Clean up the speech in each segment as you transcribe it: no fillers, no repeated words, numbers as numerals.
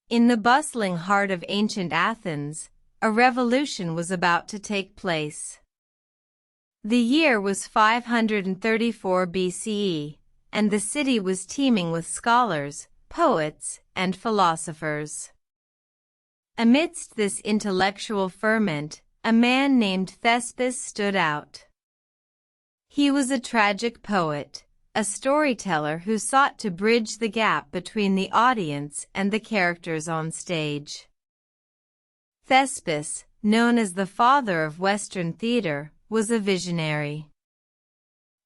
In the bustling heart of ancient Athens, a revolution was about to take place. The year was 534 BCE, and the city was teeming with scholars, poets, and philosophers. Amidst this intellectual ferment, a man named Thespis stood out. He was a tragic poet, a storyteller who sought to bridge the gap between the audience and the characters on stage. Thespis, known as the father of Western theater, was a visionary.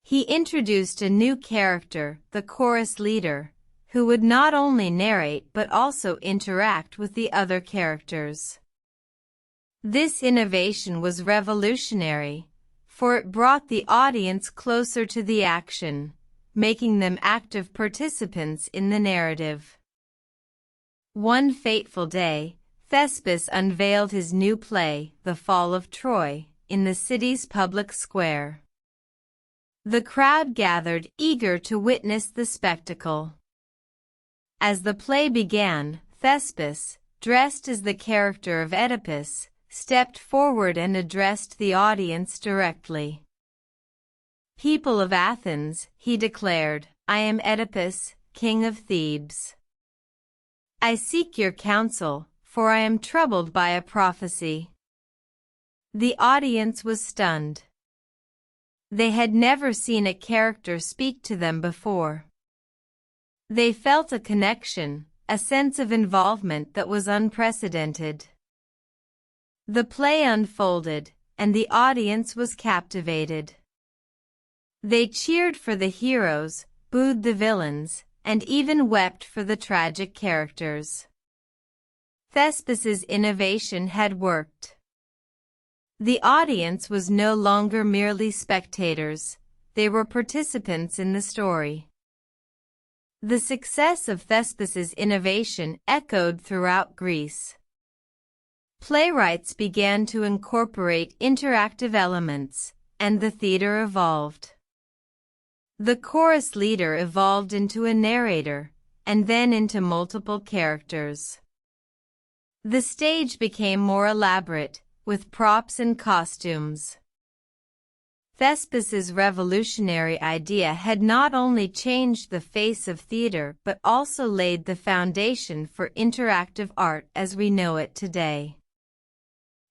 He introduced a new character, the chorus leader, who would not only narrate but also interact with the other characters. This innovation was revolutionary, for it brought the audience closer to the action, making them active participants in the narrative. One fateful day, Thespis unveiled his new play, The Fall of Troy, in the city's public square. The crowd gathered, eager to witness the spectacle. As the play began, Thespis, dressed as the character of Oedipus, stepped forward and addressed the audience directly. "People of Athens," he declared, "I am Oedipus, king of Thebes. I seek your counsel, for I am troubled by a prophecy." The audience was stunned. They had never seen a character speak to them before. They felt a connection, a sense of involvement that was unprecedented. The play unfolded, and the audience was captivated. They cheered for the heroes, booed the villains, and even wept for the tragic characters. Thespis' innovation had worked. The audience was no longer merely spectators, they were participants in the story. The success of Thespis' innovation echoed throughout Greece. Playwrights began to incorporate interactive elements, and the theater evolved. The chorus leader evolved into a narrator, and then into multiple characters. The stage became more elaborate, with props and costumes. Thespis' revolutionary idea had not only changed the face of theater but also laid the foundation for interactive art as we know it today.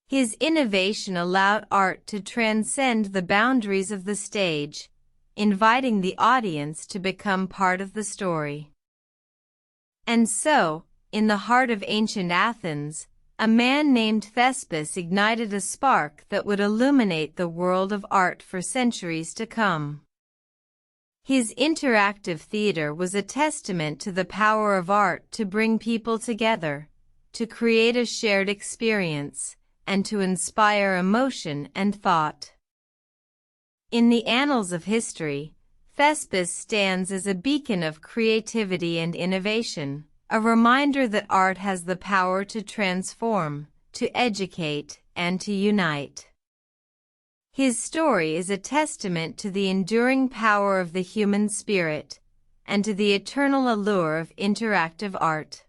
His innovation allowed art to transcend the boundaries of the stage, inviting the audience to become part of the story. And so, in the heart of ancient Athens, a man named Thespis ignited a spark that would illuminate the world of art for centuries to come. His interactive theater was a testament to the power of art to bring people together, to create a shared experience, and to inspire emotion and thought. In the annals of history, Thespis stands as a beacon of creativity and innovation, a reminder that art has the power to transform, to educate, and to unite. His story is a testament to the enduring power of the human spirit, and to the eternal allure of interactive art.